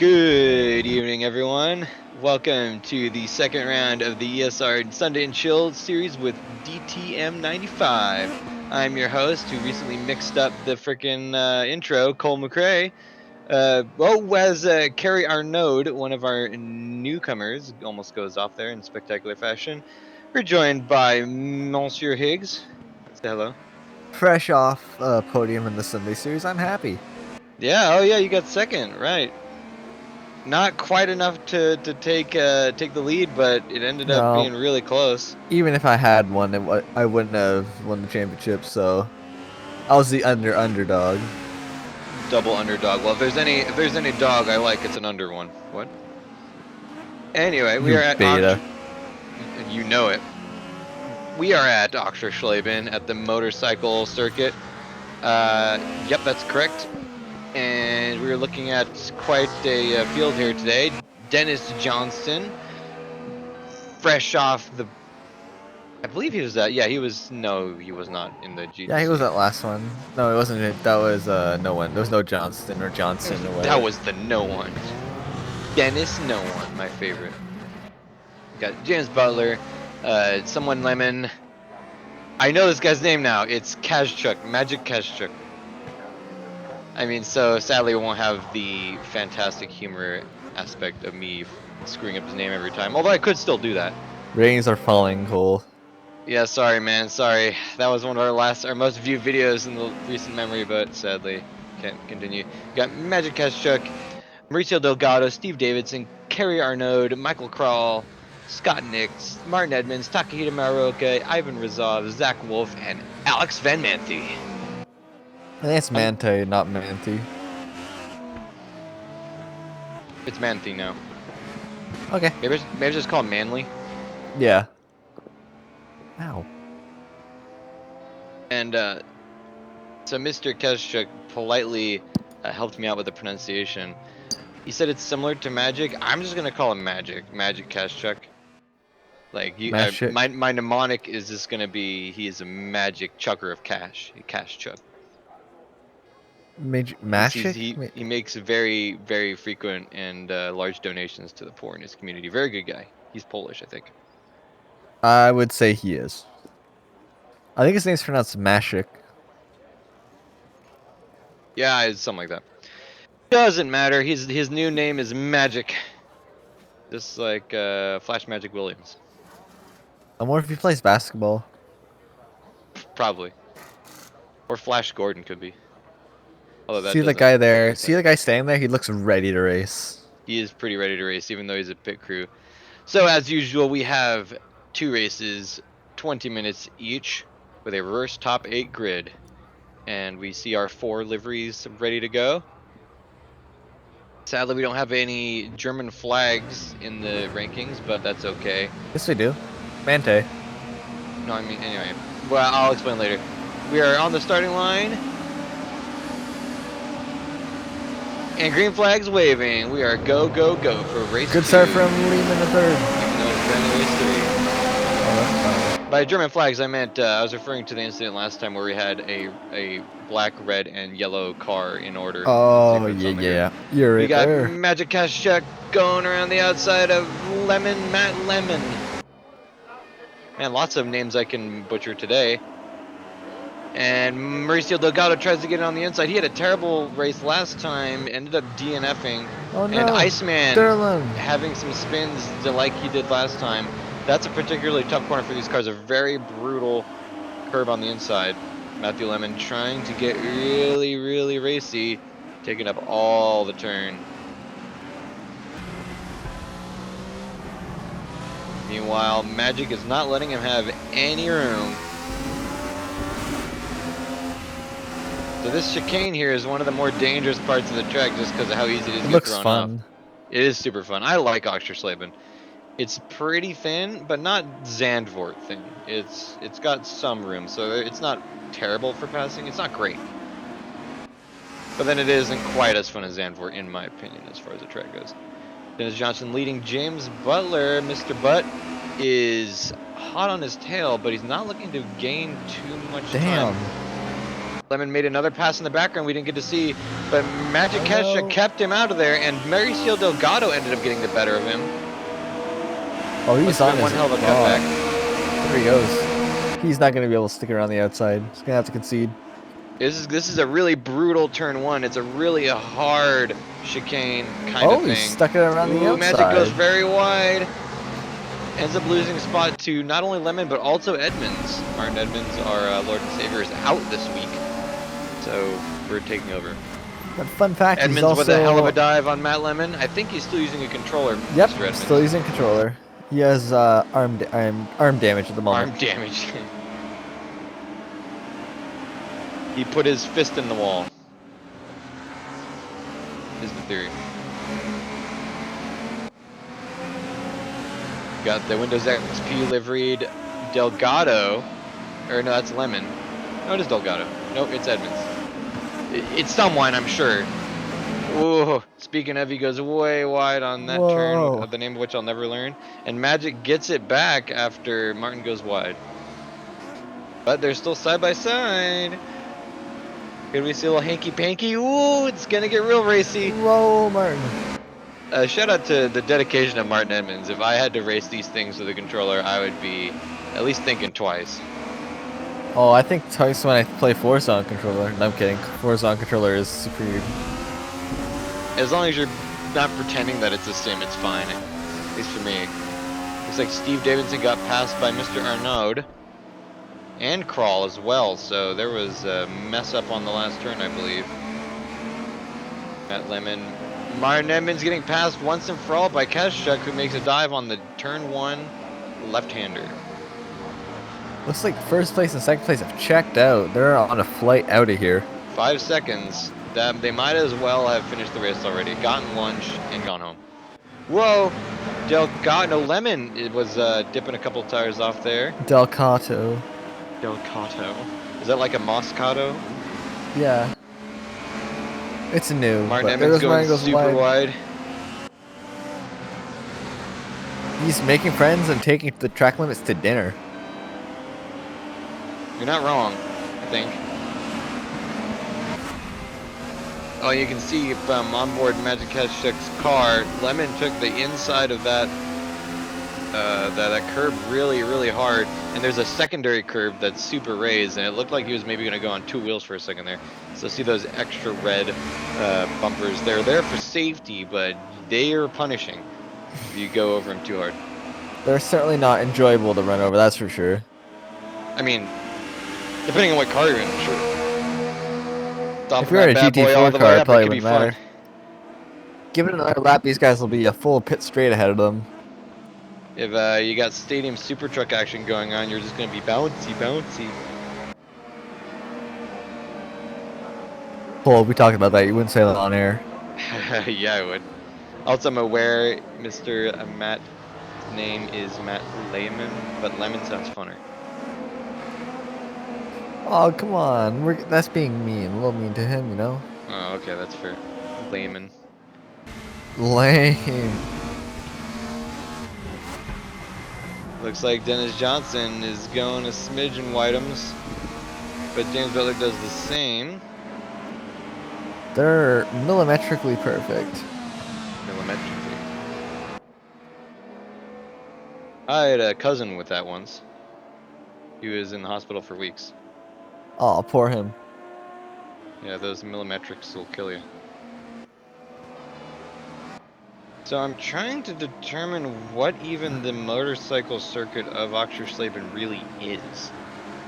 Good evening, everyone. Welcome to the second round of the ESR Sunday and Chilled series with DTM 95. I'm your host who recently mixed up the freaking intro, Cole McRae. As Carrie Arnaud, one of our newcomers, almost goes off there in spectacular fashion. We're joined by Monsieur Higgs. Say hello. Fresh off podium in the Sunday series, I'm happy. Yeah, oh yeah, you got second, right. Not quite enough to take the lead, but it ended up No, being really close. even if I had one, I wouldn't have won the championship. So I was the underdog. Double underdog. Well, if there's any dog I like, it's an under one. What? Anyway, we You are at beta. you know it. We are at Oxford-Schleben at the motorcycle circuit. Yep, that's correct. And we're looking at quite a field here today. Dennis Johnston, fresh off the. I believe he was that. Yeah, he was. No, he was not in the Yeah, he was GTC. that last one. No, it wasn't. That was no one. There was no Johnston or Johnson or That whatever. was the no one. Dennis No One, my favorite. Got James Butler, someone Lemon. I know this guy's name now. It's Kazchuk, Magic Kazchuk. I mean, so sadly, we won't have the fantastic humor aspect of me screwing up his name every time. Although I could still do that. Ratings are falling, Cole. Yeah, sorry, man. Sorry. That was one of our most viewed videos in the recent memory, but sadly, can't continue. Got Magic Kazchuk, Mauricio Delgado, Steve Davidson, Kerry Arnaud, Michael Kral, Scott Nix, Martin Edmonds, Takahita Maruoka, Ivan Razov, Zach Wolf, and Alex Van Manthey. I think it's Mante, not Manti. It's Manthey now. Okay. Maybe just call him Manly. Yeah. Ow. And so Mr. Kazchuk politely helped me out with the pronunciation. He said it's similar to Magic. I'm just gonna call him Magic Kazchuk. Like Magic. my mnemonic is just gonna be he is a magic chucker of cash chuck. Magic? He makes very frequent and large donations to the poor in his community. Very good guy. He's Polish, I think. I would say he is. I think his name's pronounced Mashik. Yeah, it's something like that. Doesn't matter. His new name is Magic, just like Flash Magic Williams. I wonder if he plays basketball. Probably, or Flash Gordon could be. Although that See the doesn't guy really there? make See sense. the guy standing there? He looks ready to race. He is pretty ready to race, even though he's a pit crew. So as usual, we have two races, 20 minutes each, with a reverse top 8 grid. And we see our 4 liveries ready to go. Sadly, we don't have any German flags in the rankings, but that's okay. Yes, we do. Mante. No, I mean, anyway. Well, I'll explain later. We are on the starting line. And green flag's waving. We are go for race 2. Good start from Lehman the third. Even though it's been race 3. Oh, that's fine. By German flags, I meant I was referring to the incident last time where we had a black, red, and yellow car in order. Oh, Sequence on the grid. yeah. You're We right got there. Magic Kazchuk going around the outside of Matt Lemon. Man, lots of names I can butcher today. And Mauricio Delgado tries to get it on the inside. He had a terrible race last time, ended up DNFing. Oh, no. And Iceman Derlin. having some spins like he did last time. That's a particularly tough corner for these cars. A very brutal curve on the inside. Matthew Lemon trying to get really racy, taking up all the turn. Meanwhile, Magic is not letting him have any room. So this chicane here is one of the more dangerous parts of the track just because of how easy it is to get Looks thrown fun. off. It is super fun. I like Oxford-Schleben. It's pretty thin, but not Zandvoort thin. It's got some room, so it's not terrible for passing. It's not great. But then it isn't quite as fun as Zandvoort, in my opinion, as far as the track goes. Dennis Johnson leading James Butler. Mr. Butt is hot on his tail, but he's not looking to gain too much time. Lemon made another pass in the background we didn't get to see, but Magic Oh, Kesha no. kept him out of there, and Mauricio Delgado ended up getting the better of him. Oh, he's Must have on been his one hell of a oh, cutback. there he goes. He's not going to be able to stick around the outside. He's going to have to concede. This is a really brutal turn one. It's a really hard chicane kind of Oh, thing. he's stuck it around the Ooh, outside. Magic goes very wide. Ends up losing a spot to not only Lemon, but also Edmonds. Martin Edmonds, our Lord and Savior, is out this week. So we're taking over. But fun fact, Edmonds he's also... with a hell of a dive on Matt Lemon. I think he's still using a controller, Yep, Mr. Edmonds. still using controller. He has arm damage at the moment. Arm damage. He put his fist in the wall. Is the theory. Got the Windows XP liveried Delgado. Or no, that's Lemon. No, it is Delgado. Nope, it's Edmonds. It's someone, I'm sure. Ooh, speaking of, he goes way wide on that turn, the name of which I'll never learn. And Magic gets it back after Martin goes wide. But they're still side by side. Could we see a little hanky-panky? Ooh, it's gonna get real racy. Roll, Martin. Shout out to the dedication of Martin Edmonds. If I had to race these things with a controller, I would be at least thinking twice. Oh, I think twice when I play Forza on controller. No, I'm kidding. Forza on controller is superior. As long as you're not pretending that it's a sim, it's fine. At least for me. Looks like Steve Davidson got passed by Mr. Arnaud. And Crawl as well, so there was a mess up on the last turn, I believe. Matt Lemon. Martin Edmonds getting passed once and for all by Keshchuk, who makes a dive on the turn one left-hander. Looks like first place and second place have checked out. They're on a flight out of here. 5 seconds. They might as well have finished the race already. Gotten lunch and gone home. Whoa! Delgado Lemon it was dipping a couple tires off there. Delcato. Delcato. Is that like a Moscato? Yeah. It's new. Martin but Edmonds going goes super wide. He's making friends and taking the track limits to dinner. You're not wrong, I think. Oh, you can see from onboard Magic Keshchuk's car, Lemon took the inside of that that curb really, really hard, and there's a secondary curb that's super raised, and it looked like he was maybe going to go on 2 wheels for a second there. So see those extra red bumpers? They're there for safety, but they are punishing if you go over them too hard. They're certainly not enjoyable to run over, that's for sure. I mean, depending on what car you're in, sure. If you're in a GT4 car, it probably wouldn't matter. Give it another lap, these guys will be a full pit straight ahead of them. If you got stadium super truck action going on, you're just going to be bouncy, bouncy. Well, we talked about that. You wouldn't say that on air. Yeah, I would. Also, I'm aware Mr. Matt's name is Matt Lemon, but Lemon sounds funner. Oh, come on. That's being mean. A little mean to him, you know? Oh, okay, that's fair. Lemon. Lame. Looks like Dennis Johnson is going a smidgen Whiteums, but James Butler does the same. They're millimetrically perfect. Millimetrically. I had a cousin with that once. He was in the hospital for weeks. Oh, poor him. Yeah, those millimetrics will kill you. So I'm trying to determine what even the motorcycle circuit of Oxford-Slaben really is.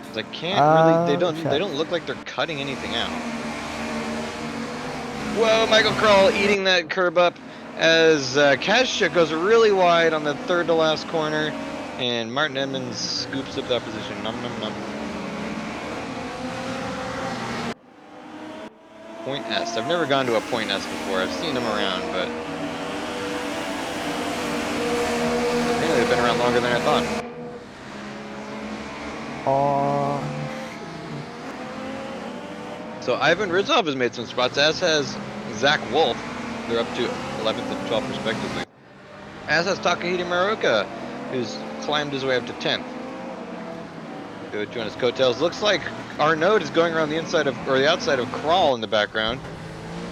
'Cause I can't really. They don't look like they're cutting anything out. Whoa, Michael Krull eating that curb up as Keshchuk goes really wide on the third to last corner, and Martin Edmonds scoops up that position. Nom nom nom. Point S. I've never gone to a Point S before. I've seen them around, but apparently they've been around longer than I thought. So Ivan Rizov has made some spots, as has Zach Wolf. They're up to 11th and 12th respectively. As has Takahito Maruoka, who's climbed his way up to 10th. Go join his coattails. Looks like Arnaud is going around the inside of, or the outside of Kral in the background.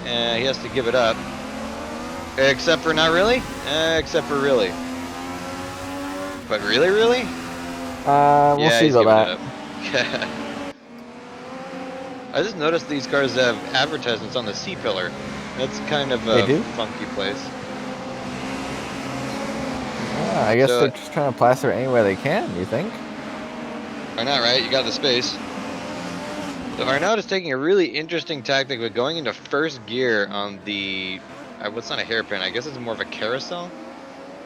And he has to give it up. Except for not really? Except for really. But really? We'll see about that. I just noticed these cars have advertisements on the C-pillar. That's kind of a funky place. I guess they're just trying to plaster it anywhere they can, you think? Why not, right? You got the space. So Arnaud is taking a really interesting tactic with going into first gear on the... what's not a hairpin? I guess it's more of a carousel?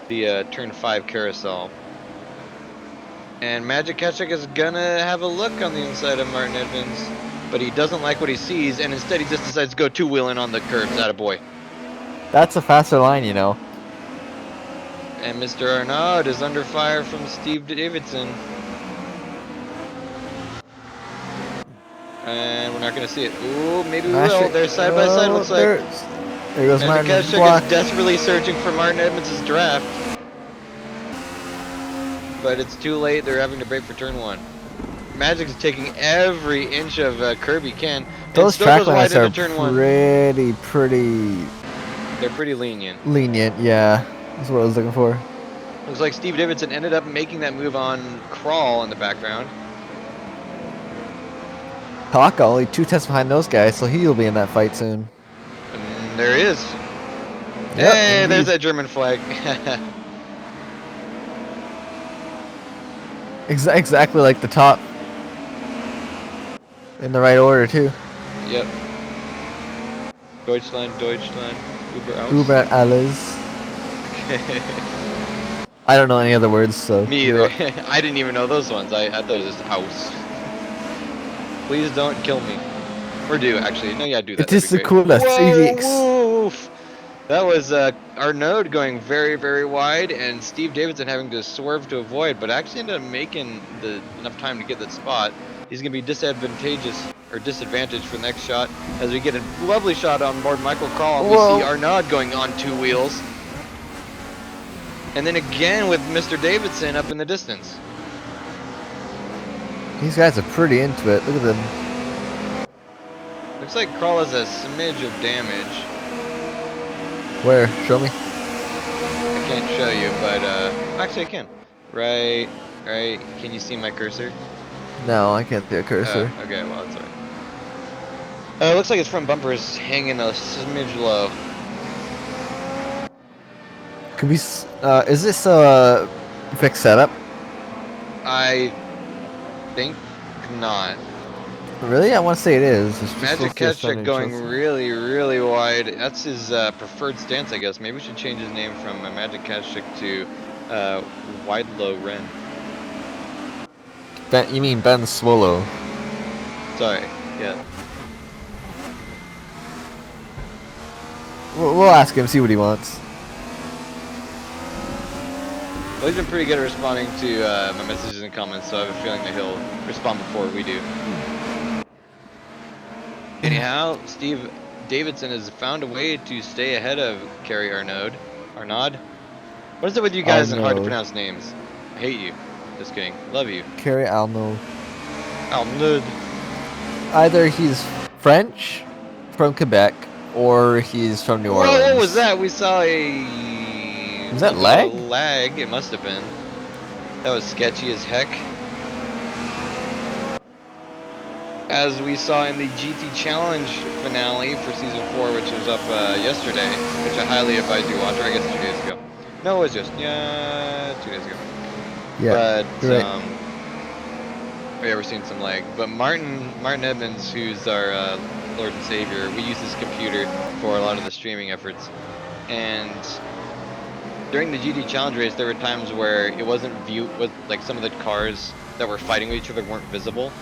The turn 5 carousel. And Magic Ketchuk is gonna have a look on the inside of Martin Edmonds. But he doesn't like what he sees, and instead he just decides to go two-wheeling on the curbs. Attaboy. That's a faster line, you know. And Mr. Arnaud is under fire from Steve Davidson. And we're not going to see it. Ooh, maybe we will. They're side by side, looks like. There goes Martin. Magic Ketchuk is desperately searching for Martin Edmonds' draft. But it's too late. They're having to brake for turn 1. Magic's taking every inch of curb he can. Those track limits are pretty... They're pretty lenient. Lenient, yeah. That's what I was looking for. Looks like Steve Davidson ended up making that move on Kral in the background. Hawk only 2 tenths behind those guys, so he'll be in that fight soon. And there he is. Yep, hey, indeed. There's that German flag. Exactly like the top. In the right order, too. Yep. Deutschland, Uber aus. Uber alles. I don't know any other words, so... Me either. I didn't even know those ones. I thought it was just house. Please don't kill me. Or do, actually. No, yeah, do that. It is the coolest. Woof. That was Arnaud going very, very wide, and Steve Davidson having to swerve to avoid, but actually ended up making enough time to get that spot. He's going to be disadvantaged for the next shot as we get a lovely shot on board Michael Kral, and we see Arnaud going on 2 wheels. And then again with Mr. Davidson up in the distance. These guys are pretty into it. Look at them. Looks like Kral has a smidge of damage. Where? Show me. I can't show you, but actually I can. Right. Can you see my cursor? No, I can't see a cursor. Okay, well, that's alright. Looks like his front bumper is hanging a smidge low. Could we? Is this a fixed setup? I think not. Really? I want to say it is. Magic Ketchuk going really, really wide. That's his preferred stance, I guess. Maybe we should change his name from Magic Ketchuk to Wide Low Ren. You mean Ben Swallow? Sorry. Yeah. We'll ask him, see what he wants. Well, he's been pretty good at responding to my messages and comments, so I have a feeling that he'll respond before we do. Anyhow, Steve Davidson has found a way to stay ahead of Kerry Arnaud. What is it with you guys and hard to pronounce names? I hate you. Just kidding. Love you. Kerry Arnaud. Arnaud. Either he's French, from Quebec, or he's from New Orleans. What was that? We saw a... Was that lag? Lag, it must have been. That was sketchy as heck. As we saw in the GT Challenge finale for Season 4, which was up yesterday, which I highly advise you watch, or I guess 2 days ago. No, it was just, 2 days ago. Yeah, but, yeah, we're seeing some lag. But Martin Edmonds, who's our Lord and Savior, we use his computer for a lot of the streaming efforts. And during the GT Challenge race, there were times where it wasn't viewed, like some of the cars that were fighting with each other weren't visible.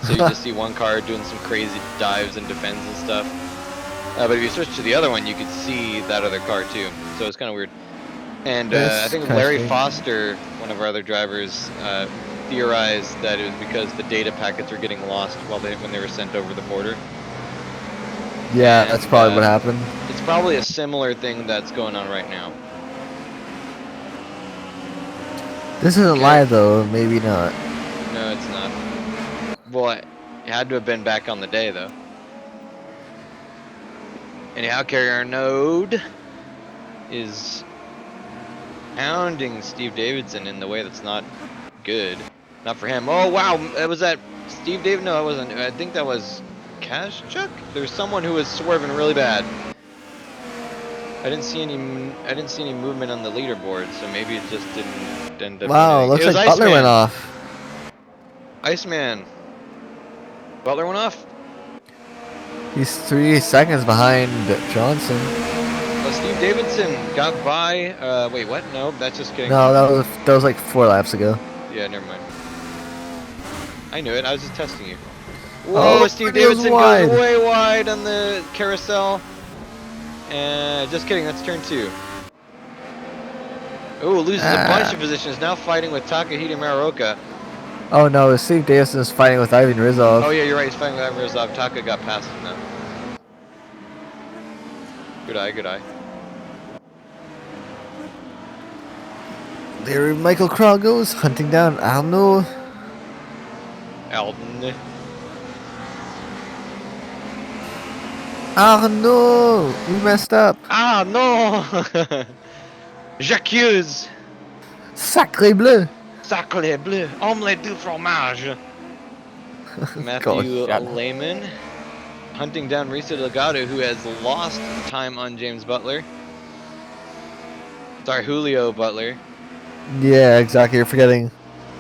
So you just see one car doing some crazy dives and defends and stuff. But if you switch to the other one, you could see that other car too. So it's kind of weird. And I think Larry Foster, one of our other drivers, theorized that it was because the data packets were getting lost when they were sent over the border. Yeah, and that's probably what happened. It's probably a similar thing that's going on right now. This isn't live though, maybe not. No, it's not. Well, it had to have been back on the day, though. Anyhow, Kerry Arnaud is pounding Steve Davidson in the way that's not good. Not for him. Oh, wow. Was that Steve Davidson? No, it wasn't. I think that was Kazchuk? There's someone who was swerving really bad. I didn't see any movement on the leaderboard, so maybe it just didn't end up. Wow, looks like Butler went off. Iceman. Butler went off. He's 3 seconds behind Johnson. Steve Davidson got by. Wait, what? No, that's just kidding. No, that was like 4 laps ago. Yeah, never mind. I knew it. I was just testing you. Whoa, oh, Steve Davidson goes way wide on the carousel. Just kidding. That's turn 2. Oh, loses a bunch of positions. Now fighting with Takahito Muraoka. Oh no, Steve Davidson is fighting with Ivan Rizov. Oh yeah, you're right. He's fighting with Ivan Rizov. Taka got past him now. Good eye, good eye. There Michael Krall goes, hunting down Alno. Alden. Arnaud! We messed up. Ah, no! J'accuse! Sacré bleu! Sacré bleu! Omelette du fromage! Matthew Lehman hunting down Mauricio Delgado, who has lost time on James Butler. Sorry, Julio Butler. Yeah, exactly. You're forgetting.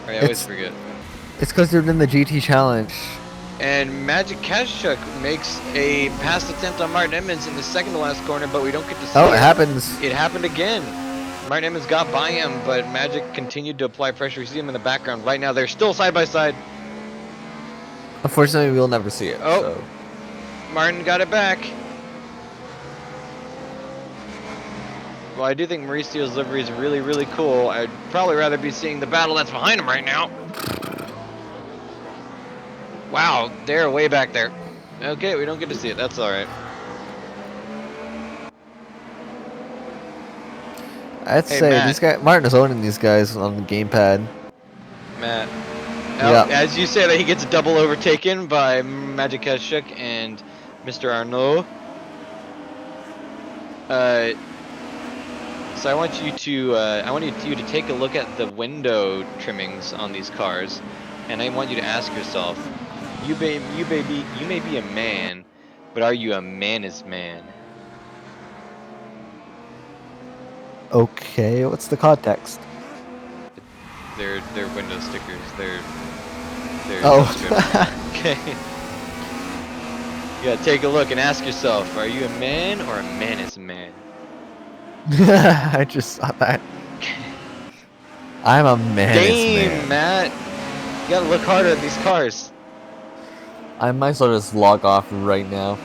I always forget. It's because they're in the GT Challenge. And Magic Kazchuk makes a pass attempt on Martin Emmons in the second to last corner, but we don't get to see it. Oh, it happens. It happened again. Martin Emmons got by him, but Magic continued to apply pressure. You see him in the background right now. They're still side by side. Unfortunately, we'll never see it. Oh, so. Martin got it back. Well, I do think Mauricio's livery is really, really cool. I'd probably rather be seeing the battle that's behind him right now. Wow, they're way back there. Okay, we don't get to see it. That's all right. I'd say Matt. These guys, Martin is owning these guys on the gamepad. Matt. Now, as you say that, he gets double overtaken by Magic Kazchuk and Mr. Arnaud. So I want you to take a look at the window trimmings on these cars, and I want you to ask yourself, you may be a man, but are you a man's man? Okay, what's the context? They're window stickers. They're oh. Okay. You gotta take a look and ask yourself, are you a man or a man's man? I just saw that. I'm a man's man. Damn, Matt. You gotta look harder at these cars. I might as well just log off right now.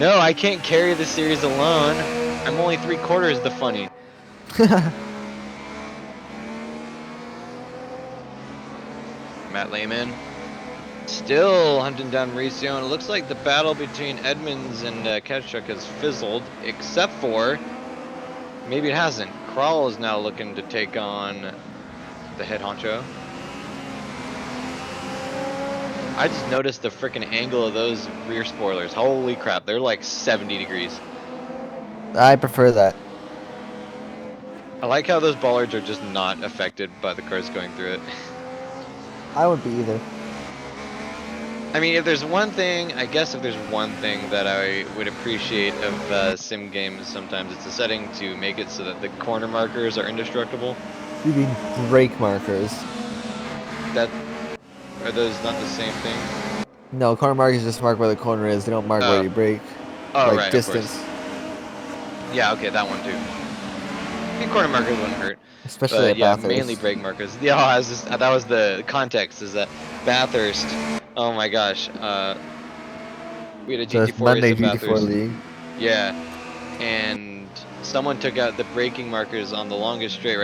No, I can't carry the series alone. I'm only 3/4 the funny. Matt Lehman still hunting down Mauricio, and it looks like the battle between Edmonds and Kazchuk has fizzled, except for maybe it hasn't. Krall is now looking to take on the head honcho. I just noticed the freaking angle of those rear spoilers. Holy crap, they're like 70 degrees. I prefer that. I like how those bollards are just not affected by the cars going through it. I wouldn't be either. I mean, if there's one thing, I guess if there's one thing that I would appreciate of sim games sometimes, it's a setting to make it so that the corner markers are indestructible. You mean brake markers? Are those not the same thing? No, corner markers just mark where the corner is. They don't mark where you brake. Oh, like right, distance. Yeah, okay, that one too. I think corner markers wouldn't hurt. Especially at yeah, Bathurst. mainly brake markers. Yeah, that was the context, is that Bathurst, oh my gosh, we had a GT4 Monday race at GT4 Bathurst. League. Yeah, and someone took out the braking markers on the longest straight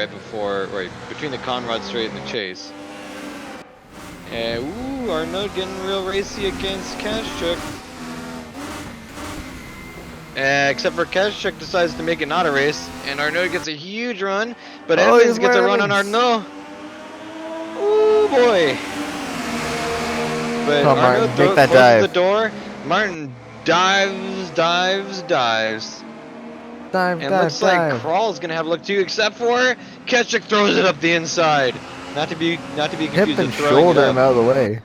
between the Conrad straight and the Chase. And ooh, Arnaud getting real racy against Kazchuk. Except for Kazchuk decides to make it not a race, and Arnaud gets a huge run, but Edmonds gets a run on Arnaud. Ooh boy! but Come on, Arno Martin, make that closes dive. the door. Martin dives. And looks like Kral is gonna have a look too, except for Ketchuk throws it up the inside. Not to be confused Hip and with throwing it shoulder up. him out of the way.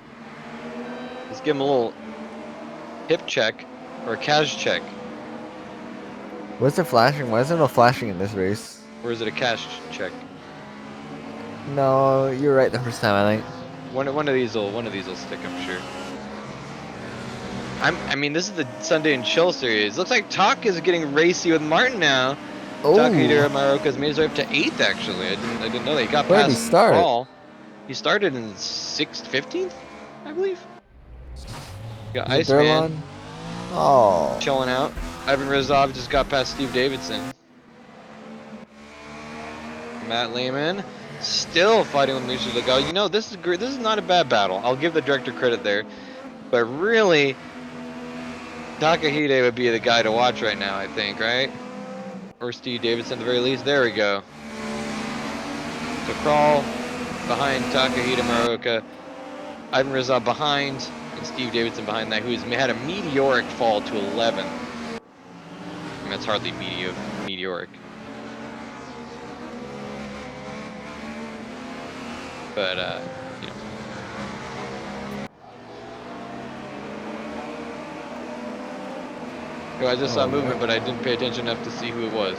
Let's give him a little hip check or a cash check. What's the flashing? Why is there no flashing in this race? Or is it a cash check? No, you're right the first time, I think. One of these will stick, I'm sure. I mean, this is the Sunday and Chill series. Looks like Taka is getting racy with Martin now. Oh. Takahiro Maruoka's made his way up to 8th actually. I didn't know that. He got Where did he past start? Kral. He started in 15th, I believe. Got Iceman. Oh. Chilling out. Ivan Rizov just got past Steve Davidson. Matt Lehman still fighting with Mauricio Delgado. You know, this is great. This is not a bad battle. I'll give the director credit there. But really, Takahide would be the guy to watch right now, I think, right? Or Steve Davidson at the very least. There we go. So Kral behind Takahide Maruoka. Ivan Rizov behind, and Steve Davidson behind that, who's had a meteoric fall to 11th. I mean, that's hardly meteoric. But, you know. Oh, I just saw movement, but I didn't pay attention enough to see who it was.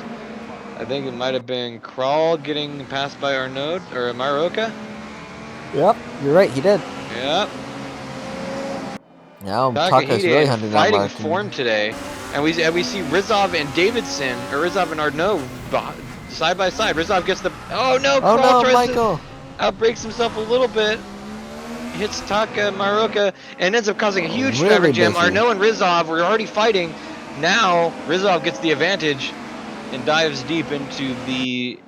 I think it might have been Kral getting passed by Arnaud, or Maruoka. Yep, you're right, he did. Yep. Now Taka's really hunting down fighting Martin. form today. And we see Rizov and Davidson, or Rizov and Arnaud, side by side. Rizov gets the... Oh no, Kral tries to outbreaks himself a little bit. Hits Taka Maruoka and ends up causing a huge traffic jam. Arnaud and Rizov were already fighting. Now Rizov gets the advantage and dives deep into the...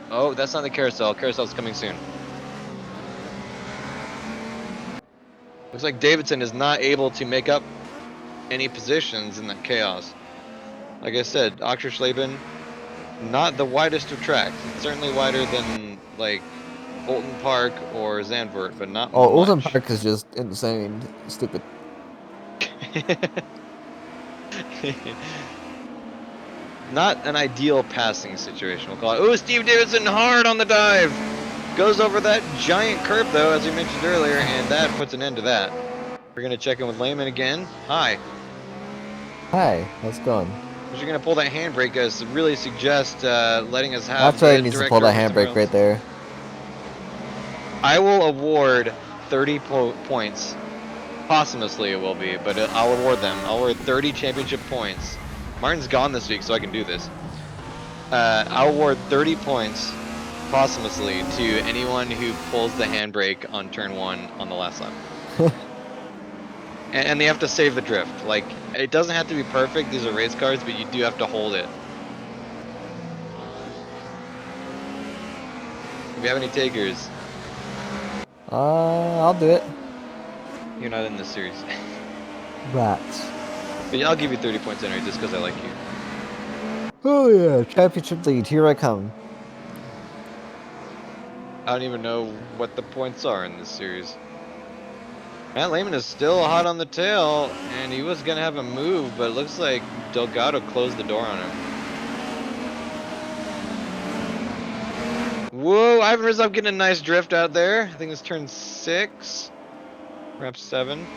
Oh, that's not the carousel. Carousel's coming soon. Looks like Davidson is not able to make up any positions in that chaos. Like I said, Oxford-Schleben, not the widest of tracks. It's certainly wider than like Oulton Park or Zandvoort, but not much. Oulton Park is just insane, stupid. Not an ideal passing situation, we'll call it. Ooh, Steve Davidson hard on the dive. Goes over that giant curb though, as we mentioned earlier, and that puts an end to that. We're gonna check in with Lehman again. Hi. Hi, how's it going? You're gonna pull that handbrake, guys. Really suggest letting us have. That's why he needs to pull that handbrake right there. I will award 30 points. Posthumously it will be, but I'll award them. I'll award 30 championship points. Martin's gone this week, so I can do this. I'll award 30 points posthumously to anyone who pulls the handbrake on turn 1 on the last lap. And they have to save the drift. Like, it doesn't have to be perfect. These are race cars, but you do have to hold it. If you have any takers. I'll do it. You're not in this series. Rats. But I'll give you 30 points anyway, just because I like you. Oh yeah, championship lead, here I come. I don't even know what the points are in this series. Matt Lehman is still hot on the tail, and he was going to have a move, but it looks like Delgado closed the door on him. Whoa, Ivan Rizov getting a nice drift out there. I think it's turn 6, perhaps 7.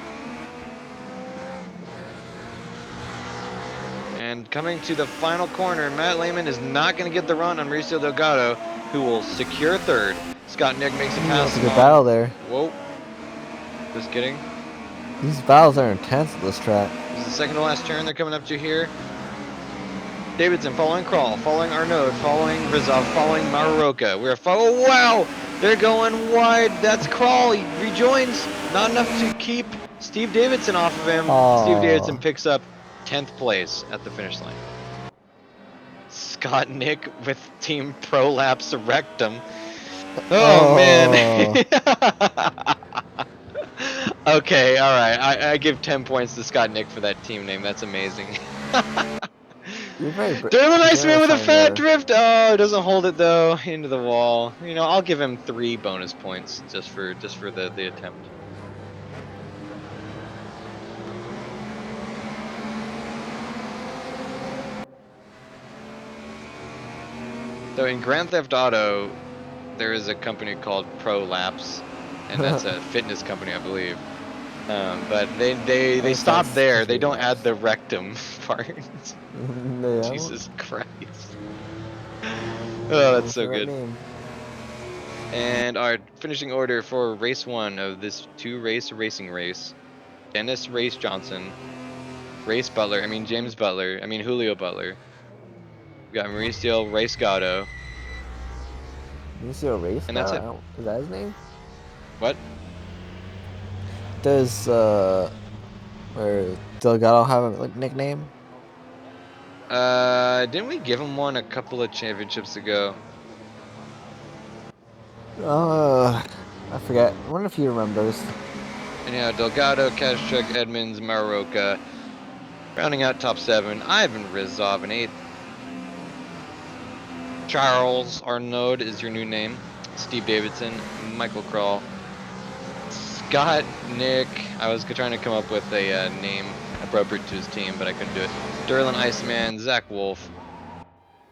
And coming to the final corner, Matt Lehman is not going to get the run on Mauricio Delgado, who will secure 3rd. Scott Nick makes a pass. That's a good battle there. Whoa. Just kidding. These battles are intense at this track. This is the second to last turn they're coming up to here. Davidson following Kral, following Arnaud, following Rizov, following Maruoka. Oh wow! They're going wide. That's Kral. He rejoins. Not enough to keep Steve Davidson off of him. Aww. Steve Davidson picks up 10th place at the finish line. Scott Nick with Team Prolapse Rectum. Oh man. Okay, alright. I give 10 points to Scott Nick for that team name. That's amazing. Derlin Iceman with a fat drift. Oh, doesn't hold it though. Into the wall. You know, I'll give him 3 bonus points just for the attempt. So in Grand Theft Auto, there is a company called Pro Laps, and that's a fitness company, I believe. But they stop there. They don't add the rectum part. Jesus Christ. Oh, that's so good. And our finishing order for race 1 of this 2-race racing race: Dennis Race Johnson, James Butler, Julio Butler. We got Mauricio Race Gatto. Mauricio Race Gatto? And that's it. Is that his name? What? Does or Delgado have a nickname? Didn't we give him one a couple of championships ago? I forget. I wonder if he remembers. And yeah, Delgado, Kashchuk, Edmonds, Maroka. Rounding out top 7, Ivan Rizov in 8th. Charles Arnaud is your new name. Steve Davidson, Michael Krall, Scott, Nick. I was trying to come up with a name appropriate to his team, but I couldn't do it. Derlin Iceman, Zach Wolf,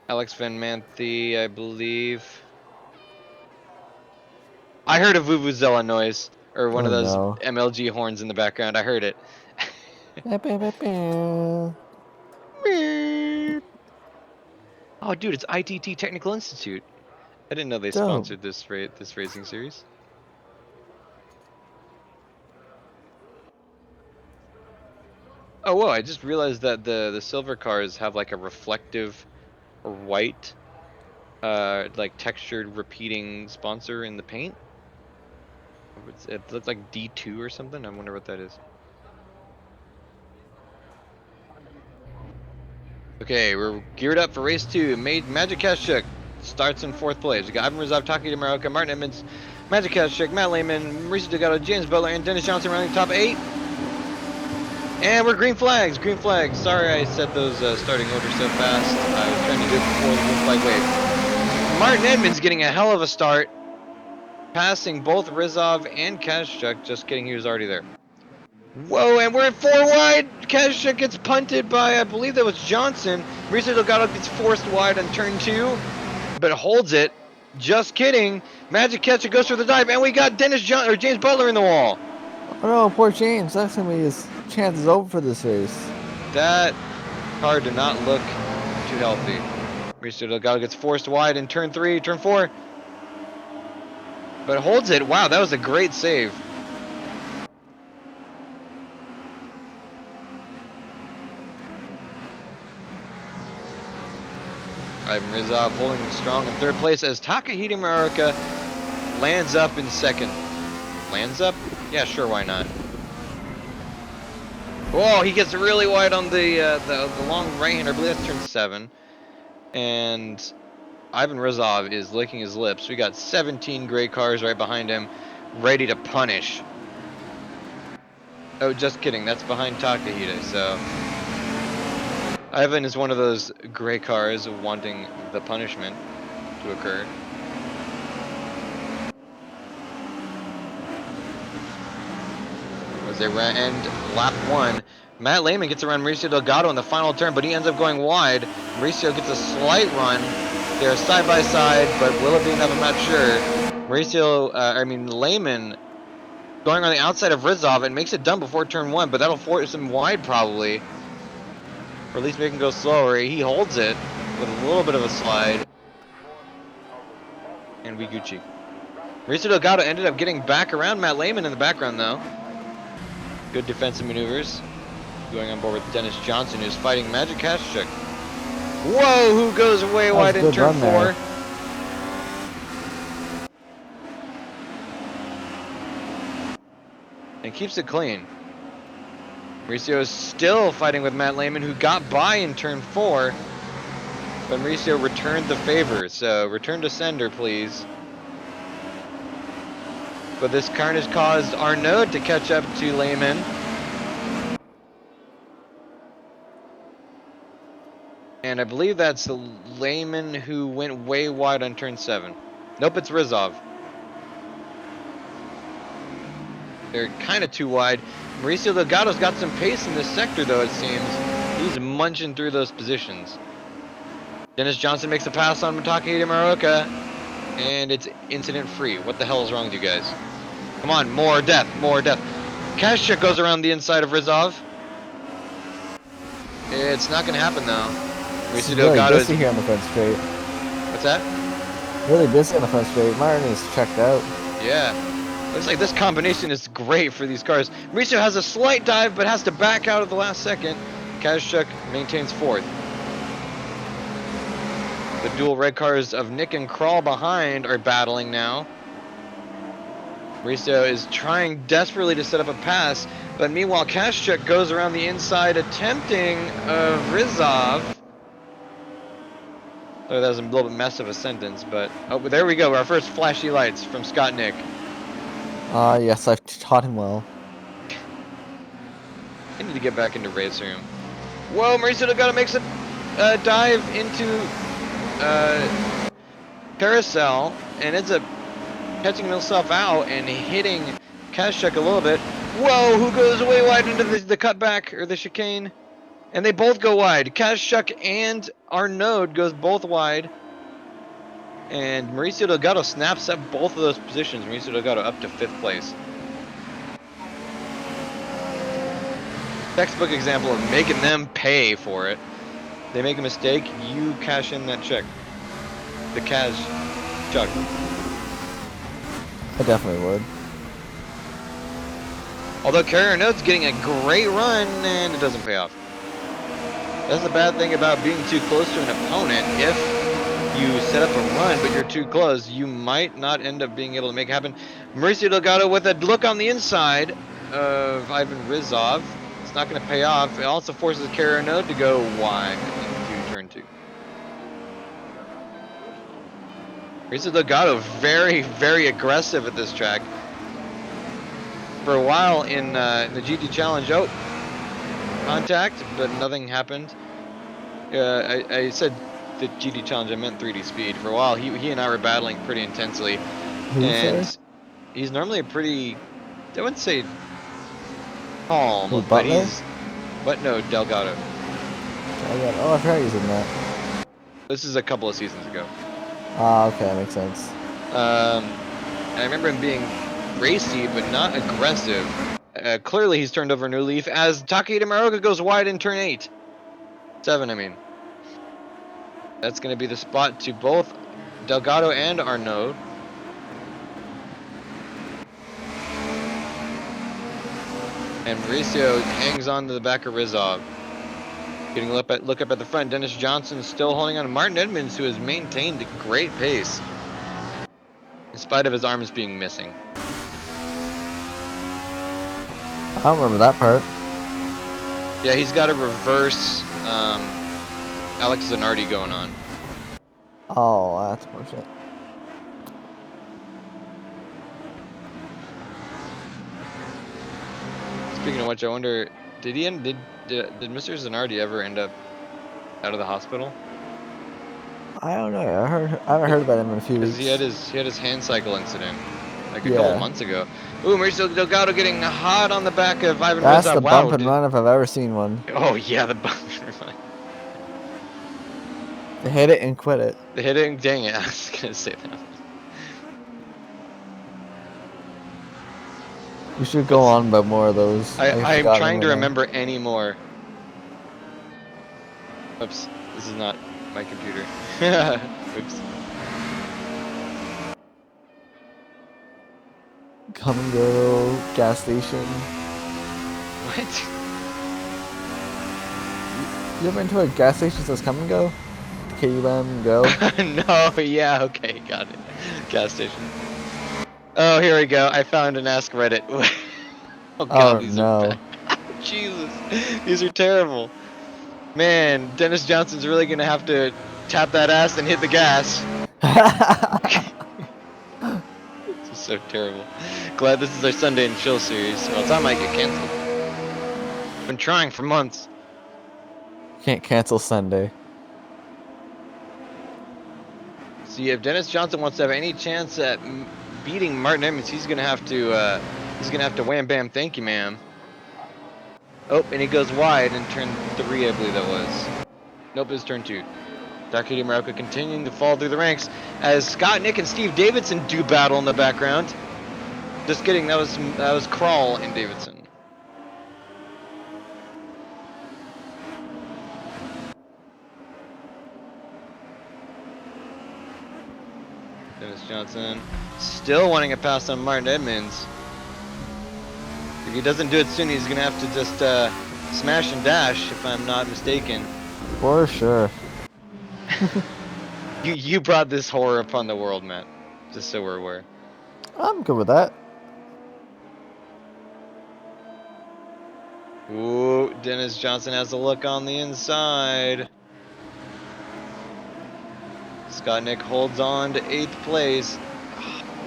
Alex Van Manthe, I believe. I heard a Vuvuzela noise, or one of those MLG horns in the background. I heard it. Oh, dude, it's ITT Technical Institute. I didn't know they sponsored this racing series. Oh, whoa, I just realized that the silver cars have like a reflective or white, like textured repeating sponsor in the paint. It looks like D2 or something. I wonder what that is. Okay, we're geared up for race 2. Magic Kashchuk starts in 4th place. We got Ivan Rizov, Taki Maroka, Martin Edmonds, Magic Kashchuk, Matt Lehman, Mauricio Delgado, James Butler, and Dennis Johnson running top 8. And we're green flags, green flags. Sorry I said those starting orders so fast. I was trying to do it before the green flag wave. Martin Edmonds getting a hell of a start, passing both Rizov and Kashchuk. Just kidding, he was already there. Whoa, and we're at 4 wide. Kashchuk gets punted by, I believe that was Johnson. Mauricio Delgado gets forced wide on turn 2, but holds it. Just kidding. Magic Kashchuk goes for the dive, and we got James Butler in the wall. Oh no, poor James. That's gonna be his chances over for this race. That car did not look too healthy. Mauricio Delgado gets forced wide in turn 3, turn 4. But holds it. Wow, that was a great save. Ivan Rizov holding strong in 3rd place as Takahito Maroka lands up in 2nd. Lands up? Yeah, sure, why not? Whoa, he gets really wide on the long right-hander. I believe that's turn 7. And Ivan Rizov is licking his lips. We got 17 gray cars right behind him, ready to punish. Oh, just kidding. That's behind Takahito, so Ivan is one of those gray cars wanting the punishment to occur. As they end lap 1, Matt Lehman gets around Mauricio Delgado in the final turn, but he ends up going wide. Mauricio gets a slight run. They're side by side, but will it be enough? I'm not sure. Lehman going on the outside of Rizov and makes it done before turn 1, but that'll force him wide probably. Or at least make him go slower. He holds it with a little bit of a slide. And we Gucci. Mauricio Delgado ended up getting back around Matt Lehman in the background though. Good defensive maneuvers. Going on board with Dennis Johnson, who's fighting Magic Kashchuk. Whoa, who goes way wide in turn 4? And keeps it clean. Mauricio is still fighting with Matt Lehman, who got by in turn 4. But Mauricio returned the favor, so return to sender, please. But this carnage caused Arnaud to catch up to Lehman. And I believe that's Lehman who went way wide on turn 7. Nope, it's Rizov. They're kind of too wide. Mauricio Delgado's got some pace in this sector, though, it seems. He's munching through those positions. Dennis Johnson makes a pass on Takahito Muraoka, and it's incident-free. What the hell is wrong with you guys? Come on, more death, more death. Kashchuk goes around the inside of Rizov. It's not gonna happen though. It's really busy here on the front straight. What's that? Really busy on the front straight. Martin is checked out. Yeah. Looks like this combination is great for these cars. Mauricio has a slight dive, but has to back out at the last second. Kashchuk maintains 4th. The dual red cars of Nick and Kral behind are battling now. Mauricio is trying desperately to set up a pass, but meanwhile Kashchuk goes around the inside attempting Rizov. Oh, that was a little bit mess of a sentence, but oh, there we go. Our first flashy lights from Scott Nick. Yes, I've taught him well. I need to get back into race room. Whoa, Mauricio Delgado makes a dive into carousel and ends up catching himself out and hitting Kashchuk a little bit. Whoa, who goes way wide into the cutback or the chicane? And they both go wide. Kashchuk and Arnaud goes both wide. And Mauricio Delgado snaps up both of those positions. Mauricio Delgado up to 5th place. Textbook example of making them pay for it. They make a mistake, you cash in that check. The cash check. I definitely would. Although Kerry Arnaud's getting a great run and it doesn't pay off. That's the bad thing about being too close to an opponent. If you set up a run but you're too close, you might not end up being able to make it happen. Mauricio Delgado with a look on the inside of Ivan Rizov. It's not going to pay off. It also forces Kerry Arnaud to go wide into turn 2. Mauricio Delgado very, very aggressive at this track. For a while in the GT Challenge, contact, but nothing happened. I said the GT Challenge, I meant 3D Speed. For a while, he and I were battling pretty intensely. And he's normally a pretty, I wouldn't say calm, but he's, but no, Delgado. Oh, I forgot he's in that. This is a couple of seasons ago. Okay, that makes sense. And I remember him being racy, but not aggressive. Clearly he's turned over a new leaf as Takahito Muraoka goes wide in turn 7, I mean. That's going to be the spot to both Delgado and Arnaud. And Mauricio hangs on to the back of Rizov. Getting a look up at the front, Dennis Johnson still holding on to Martin Edmonds, who has maintained a great pace in spite of his arms being missing. I don't remember that part. Yeah, he's got a reverse Alex Zanardi going on. Oh, that's bullshit. Speaking of which, I wonder, did Mr. Zanardi ever end up out of the hospital? I don't know. I haven't heard about him in a few weeks. He had his hand cycle incident like a couple months ago. Ooh, Mauricio Delgado getting hot on the back of Ivan Rizov. That's the bump and run if I've ever seen one. Oh yeah, the bump and run. They hit it and quit it. They hit it and dang it, I was gonna say that. You should go on about more of those. I'm trying to remember any more. Oops, this is not my computer. Oops. Come and go, gas station. What? You ever been to a gas station that says come and go? KUM, go? No, yeah, okay, got it. Gas station. Oh, here we go. I found an Ask Reddit. Oh god, these are bad. Jesus, these are terrible. Man, Dennis Johnson's really gonna have to tap that ass and hit the gas. This is so terrible. Glad this is our Sunday and Chill series. Well, it's not might get canceled. Been trying for months. Can't cancel Sunday. See, if Dennis Johnson wants to have any chance at beating Martin Edmonds, he's gonna have to wham bam thank you ma'am. Oh, and he goes wide in turn 3, I believe that was. Nope, it's turn 2. Takahito Muraoka continuing to fall through the ranks as Scott Nick and Steve Davidson do battle in the background. Just kidding, that was Crawl and Davidson. Dennis Johnson still wanting a pass on Martin Edmonds. If he doesn't do it soon, he's gonna have to just smash and dash, if I'm not mistaken. For sure. You brought this horror upon the world, Matt. Just so we're aware. I'm good with that. Ooh, Dennis Johnson has a look on the inside. Scott Nick holds on to 8th place.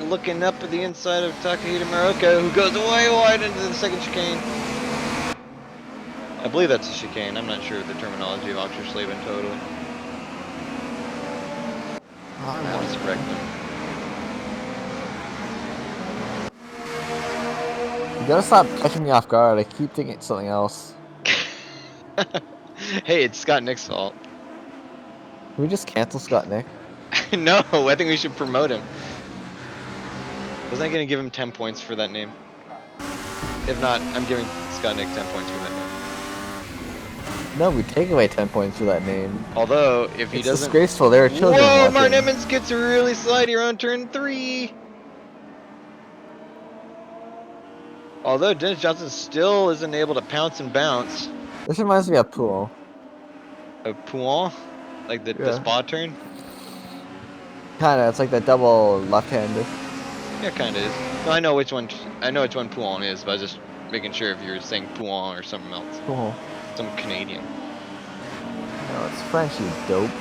Looking up at the inside of Takahito Muraoka, who goes way wide into the second chicane. I believe that's a chicane. I'm not sure of the terminology of Oxford-Slaven totally. That was correct. You gotta stop catching me off guard. I keep thinking it's something else. Hey, it's Scott Nick's fault. Can we just cancel Scott Nick? No, I think we should promote him. Wasn't I going to give him 10 points for that name? If not, I'm giving Scott Nick 10 points for that name. No, we take away 10 points for that name. Although, if he it's doesn't... disgraceful, there are children Whoa, watching. Martin Edmonds gets really slidey around turn 3! Although Dennis Johnson still isn't able to pounce and bounce. This reminds me of Pool. Of Pouin? Like the spa turn? Kinda, it's like the double left-hander. Yeah, kinda is. No, I know which one Pouin is, but I was just making sure if you were saying Pouin or something else. Cool. Some Canadian. No, it's French, you dope.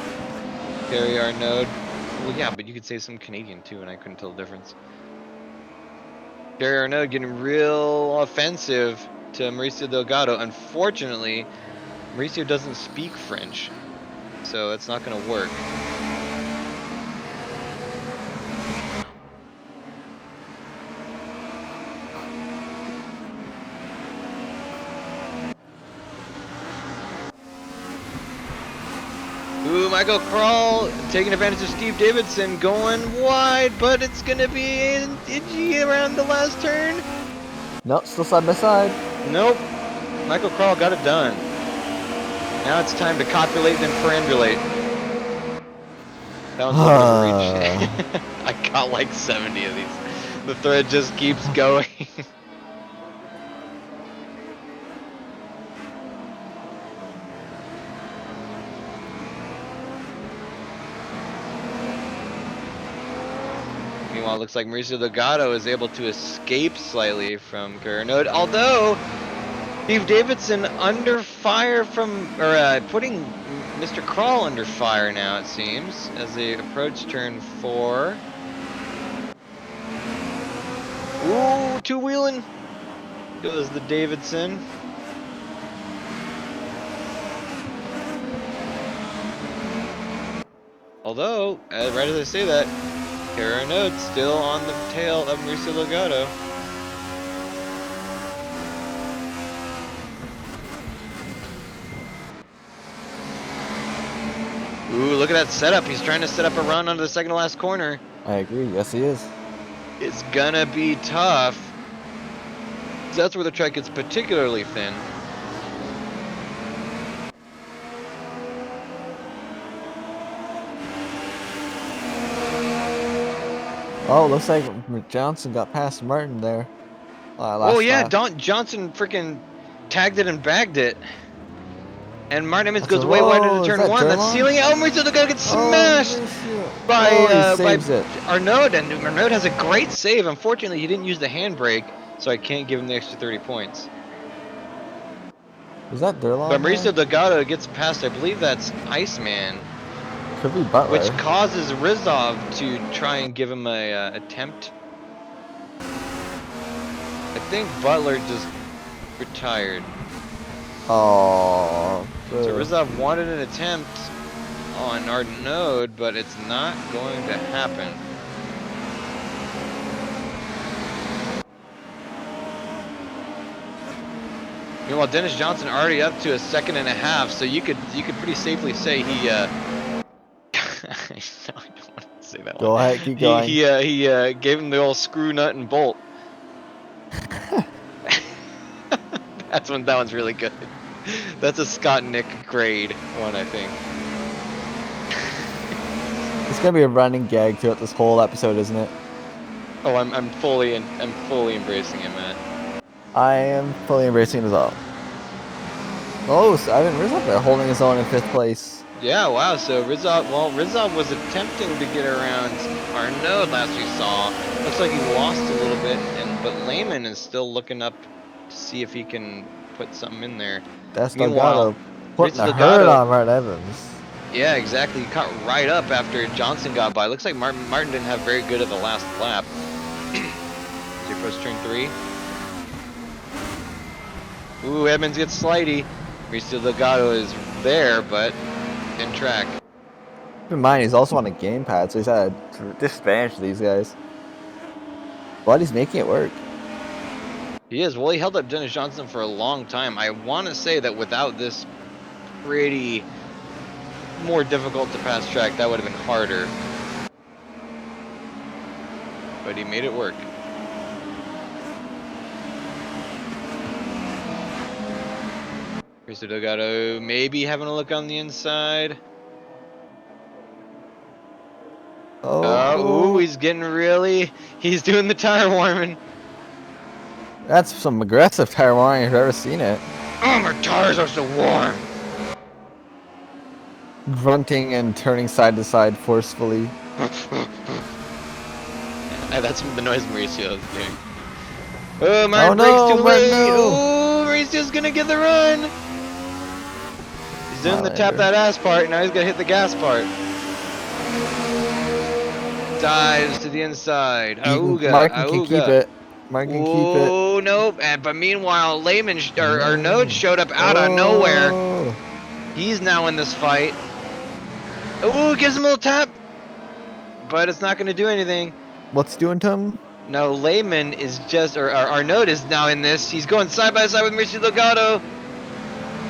Gary Arnaud. Well, yeah, but you could say some Canadian too, and I couldn't tell the difference. Gary Arnaud getting real offensive to Mauricio Delgado. Unfortunately, Mauricio doesn't speak French, so that's not going to work. Ooh, Michael Crawl taking advantage of Steve Davidson, going wide, but it's going to be itchy around the last turn. Nope, still side by side. Nope. Michael Crawl got it done. Now it's time to copulate then perambulate. That one's a bit of a reach. I got like 70 of these. The thread just keeps going. Meanwhile, it looks like Mauricio Delgado is able to escape slightly from Carnode, although Steve Davidson under fire from, or putting Mr. Crawl under fire now, it seems, as they approach turn 4. Ooh, two-wheeling goes the Davidson. Although, right as I say that, Carnode still on the tail of Mauricio Delgado. Ooh, look at that setup. He's trying to set up a run onto the second to last corner. I agree. Yes, he is. It's gonna be tough. That's where the track gets particularly thin. Oh, looks like Johnson got past Martin there. Oh yeah, Johnson freaking tagged it and bagged it. And Martin Edmonds goes way wide into turn 1. That's sealing it. Oh, Mauricio Delgado gets smashed by Arnaud. And Arnaud has a great save. Unfortunately, he didn't use the handbrake, so I can't give him the extra 30 points. Was that Durlon? But Mauricio Delgado gets past, I believe that's Iceman. Could be Butler. Which causes Rizov to try and give him a attempt. I think Butler just retired. Oh. So Rizov wanted an attempt on Arnaud, but it's not going to happen. Meanwhile, Dennis Johnson already up to a 2.5 seconds, so you could pretty safely say say that Go one. ahead, keep going. He gave him the old screw nut and bolt. That one's really good. That's a Scott Nick grade one, I think. It's gonna be a running gag throughout this whole episode, isn't it? Oh, I'm fully embracing it, man. I am fully embracing it as well. Oh, so Ivan Rizov there holding his own in 5th place. Yeah, wow. So Rizov was attempting to get around Arnaud last we saw. Looks like he lost a little bit, but Lehman is still looking up to see if he can put something in there. That's Meanwhile, Delgado putting a hurt on Martin Evans. Yeah, exactly. He caught right up after Johnson got by. Looks like Martin didn't have very good of the last lap. As he approached turn 3. Ooh, Edmonds gets slidey. Mauricio Delgado is there, but in track. Keep in mind, he's also on a gamepad, so he's at a disadvantage to these guys. But he's making it work. He is. Well, he held up Dennis Johnson for a long time. I want to say that without this pretty more difficult to pass track, that would have been harder. But he made it work. Mauricio Delgado maybe having a look on the inside. Oh, ooh, he's doing the tire warming. That's some aggressive tire warming if I've ever seen it. Oh, my tires are so warm. Grunting and turning side to side forcefully. That's the noise Mauricio is doing. Oh, my brakes too late. No. Oh, Mauricio's gonna get the run. He's doing the tap that ass part. Now he's gonna hit the gas part. Dives to the inside. Auga. Martin can keep it. Martin can keep it. Oh, nope. But meanwhile, Arnaud showed up out of nowhere. He's now in this fight. Oh, gives him a little tap. But it's not going to do anything. What's doing to him? No, Lehman is Arnaud is now in this. He's going side by side with Mauricio Delgado.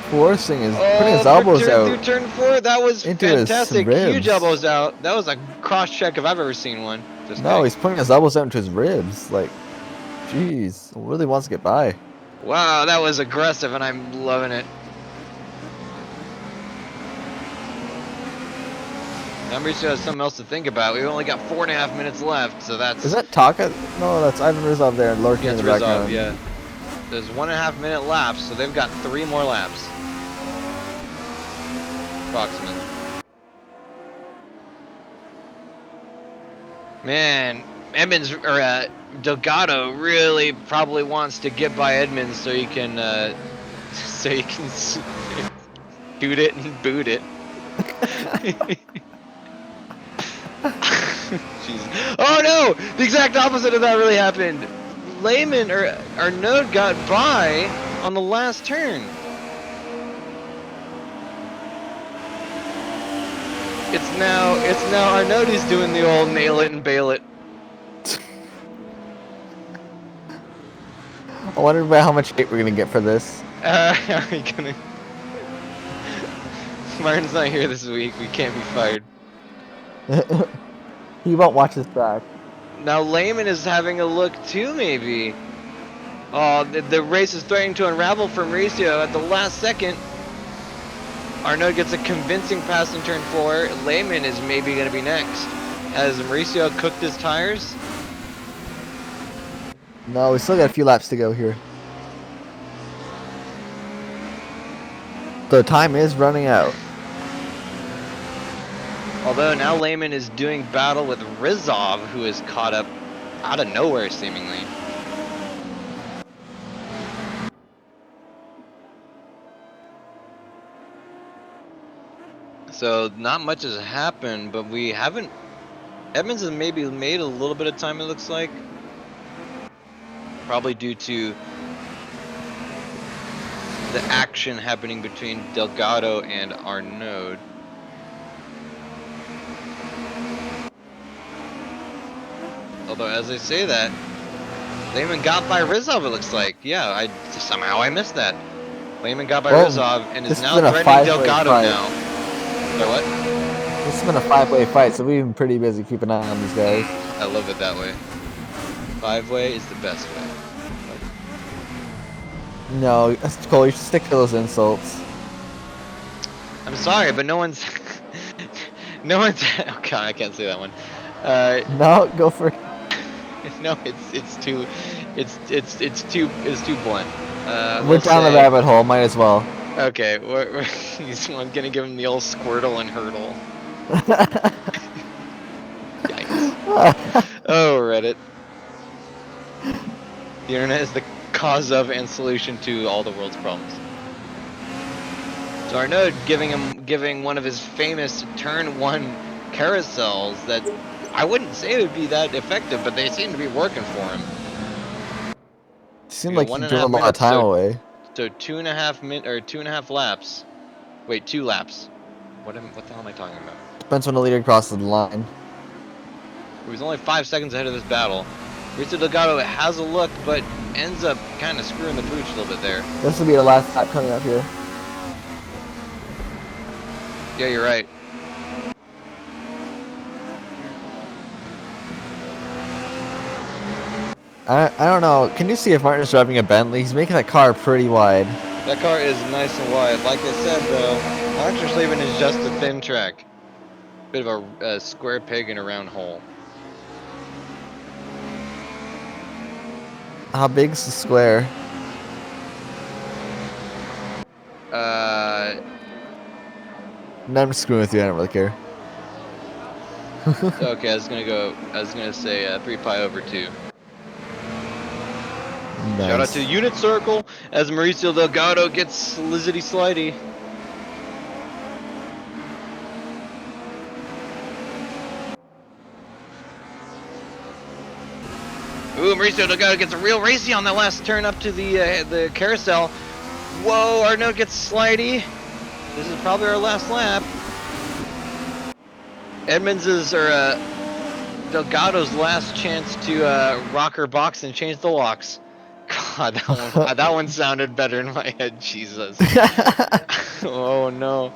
Forcing his, putting his elbows out. Through turn 4, that was into fantastic. His ribs. Huge elbows out. That was a cross check if I've ever seen one. No, he's putting his elbows out into his ribs. Like, jeez, really wants to get by. Wow, that was aggressive, and I'm loving it. Now Mauricio has something else to think about. We've only got 4.5 minutes left, so that's... Is that Taka? No, that's Ivan Rizov there, lurking in the background. Yeah. There's 1.5 minute laps, so they've got 3 more laps. Approximately. Man, Edmonds or Delgado really probably wants to get by Edmonds so he can shoot it and boot it. Jeez. Oh no! The exact opposite of that really happened. Lehman or Arnaud got by on the last turn. It's now Arnaud who's doing the old nail it and bail it. I wonder about how much hate we're gonna get for this. Are we gonna? Martin's not here this week. We can't be fired. He won't watch this back. Now Lehman is having a look too, maybe. Oh, the race is threatening to unravel for Mauricio at the last second. Arnaud gets a convincing pass in turn 4. Lehman is maybe going to be next. Has Mauricio cooked his tires? No, we still got a few laps to go here. The time is running out. Although now Lehman is doing battle with Rizov, who is caught up out of nowhere, seemingly. So not much has happened, but we haven't... Edmonds has maybe made a little bit of time, it looks like. Probably due to the action happening between Delgado and Arnaud. Although, as I say that, Lehman got by Rizov, it looks like. Yeah, somehow I missed that. Lehman got by Rizov and is now threatening Delgado now. So what? This has been a 5-way fight, so we've been pretty busy keeping an eye on these guys. I love it that way. 5-way is the best way. No, Cole, you should stick to those insults. I'm sorry, but no one's... no one's... Oh god, I can't say that one. No, go for it. No, it's too blunt. We're down the rabbit hole, might as well. Okay, I'm gonna give him the old Squirtle and Hurdle. Yikes. Oh, Reddit. The internet is the cause of and solution to all the world's problems. So Arnaud giving one of his famous turn 1 carousels that I wouldn't say would be that effective, but they seem to be working for him. Seemed like he drew a lot of time away. So 2.5 laps. Wait, 2 laps. What the hell am I talking about? Depends when the leader crosses the line. He was only 5 seconds ahead of this battle. Mauricio Delgado has a look, but ends up kind of screwing the pooch a little bit there. This will be the last lap coming up here. Yeah, you're right. I don't know. Can you see if Martin's driving a Bentley? He's making that car pretty wide. That car is nice and wide. Like I said, though, Electroslavin is just a thin track. Bit of a square peg in a round hole. How big's the square? No, I'm just screwing with you. I don't really care. Okay, I was gonna say 3 pi over 2. Nice. Shout out to Unit Circle as Mauricio Delgado gets Lizzity Slidey. Ooh, Mauricio Delgado gets a real racy on that last turn up to the carousel. Whoa, Arnaud gets Slidey. This is probably our last lap. Delgado's last chance to rock her box and change the locks. God, that one sounded better in my head. Jesus. Oh no.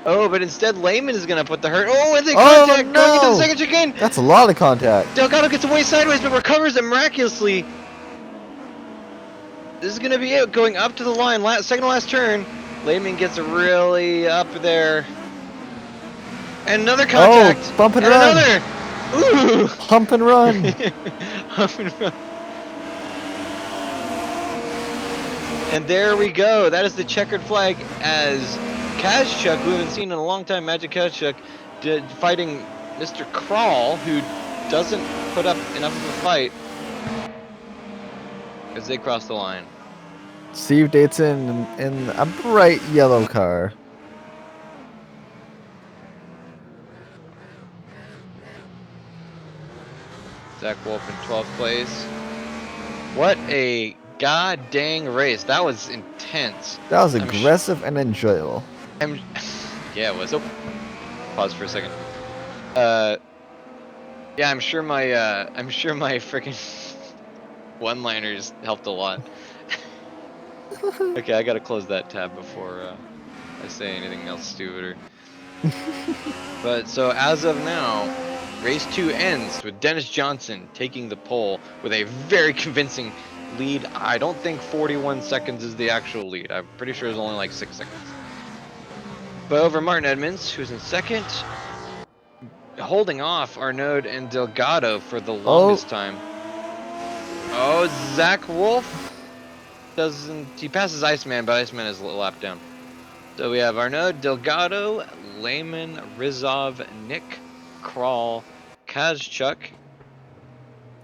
Oh, but instead Lehman is gonna put the hurt. Oh, and then contact going into the second chicane. That's a lot of contact. Delgado gets away sideways, but recovers it miraculously. This is gonna be it. Going up to the line, second to last turn. Lehman gets really up there. And another contact. Oh, bump and run. Another. Ooh. Hump and run. Hump and run. And there we go. That is the checkered flag as Kazchuk, who we haven't seen in a long time, Magic Kazchuk, fighting Mr. Kral, who doesn't put up enough of a fight as they cross the line. Steve Dayton in a bright yellow car. Zach Wolf in 12th place. What a god dang race. That was intense. That was aggressive and enjoyable. Yeah, it was. Oh, pause for a second. Yeah, I'm sure my freaking one-liners helped a lot. Okay, I gotta close that tab before I say anything else stupider. But so as of now, race 2 ends with Dennis Johnson taking the pole with a very convincing lead. I don't think 41 seconds is the actual lead. I'm pretty sure it's only like 6 seconds. But over Martin Edmonds, who's in second, holding off Arnaud and Delgado for the longest time. Oh, Zach Wolf he passes Iceman, but Iceman is a lap down. So we have Arnaud, Delgado, Lehman, Rizov, Nick, Kral, Kazchuk,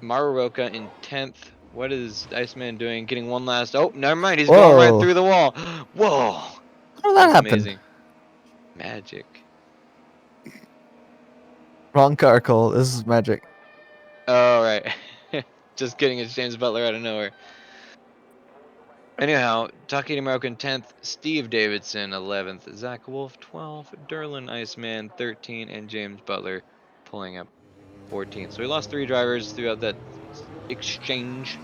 Maruroka in 10th. What is Iceman doing? Getting one last... Oh, never mind. He's going right through the wall. Whoa. How did that happen? Amazing. Magic. Wrong car, Cole. This is magic. Oh, right. Just kidding. It's James Butler out of nowhere. Anyhow, Takeda Maruroka 10th, Steve Davidson 11th, Zach Wolf 12th, Derlin Iceman 13, and James Butler pulling up 14th. So we lost 3 drivers throughout that exchange.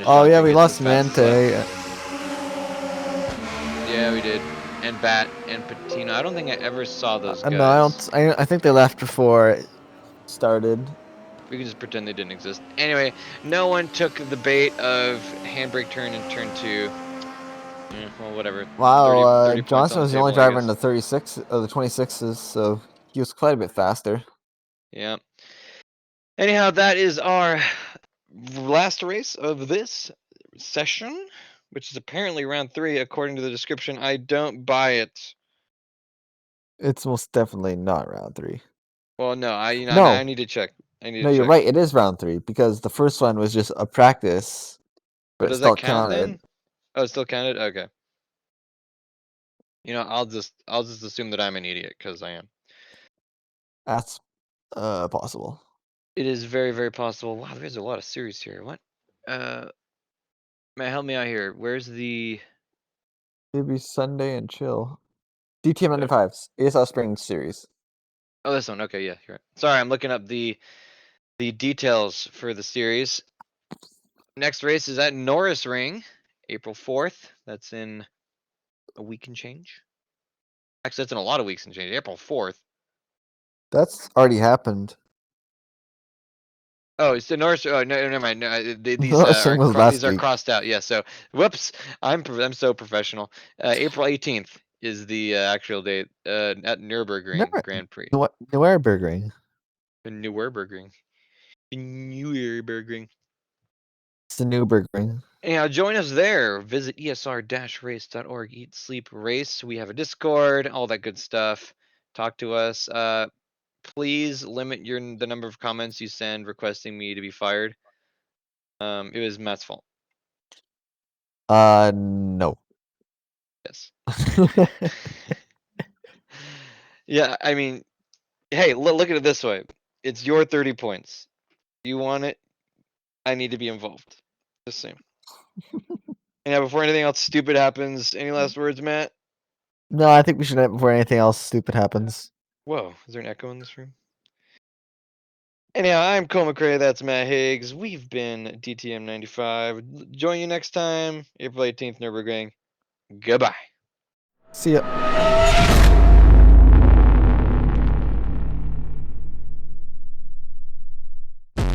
Oh yeah, we lost Mante. Yeah, we did. and Bat and Patino. I don't think I ever saw those guys. No, I don't. I think they left before it started. We can just pretend they didn't exist. Anyway, no one took the bait of handbrake turn in turn 2. Well, whatever. Wow, 30 points Johnson on was the the only table, I driver in guess. the 36 of the 26s, so he was quite a bit faster. Yeah. Anyhow, that is our last race of this session, which is apparently round 3 according to the description. I don't buy it. It's most definitely not round 3. Well, no, I No. need to check. I need No, to you're check. right. It is round 3 because the first one was just a practice, but it Does still that count counted. then? Oh, it still counted? Okay. I'll just assume that I'm an idiot because I am. That's possible. It is very, very possible. Wow, there's a lot of series here. What? Matt, help me out here. Where's the? It'd be Sunday and chill. DTM 95s, ASL Spring Series. Oh, this one. Okay, yeah, you're right. Sorry, I'm looking up the details for the series. Next race is at Norris Ring, April 4th. That's in a week and change. Actually, that's in a lot of weeks and change. April 4th. That's already happened. Oh, it's the Norris. Oh, no, never mind. No, these Norris Ring was last these are week. crossed out. Yeah. So, whoops. I'm so professional. April 18th is the actual date. At Nürburgring Grand Prix. Nürburgring. Nürburgring. Nürburgring. It's the Nürburgring. Anyhow, join us there. Visit esr-race.org. Eat, sleep, race. We have a Discord, all that good stuff. Talk to us. Please limit the number of comments you send requesting me to be fired. It was Matt's fault. No. Yes. Yeah, I mean, hey, look at it this way. It's your 30 points. You want it? I need to be involved. Just saying. And before anything else stupid happens, any last words, Matt? No, I think we should end before anything else stupid happens. Whoa, is there an echo in this room? Anyhow, I'm Cole McCray, that's Matt Higgs. We've been DTM95. Join you next time, April 18th, Nürburgring. Goodbye. See ya.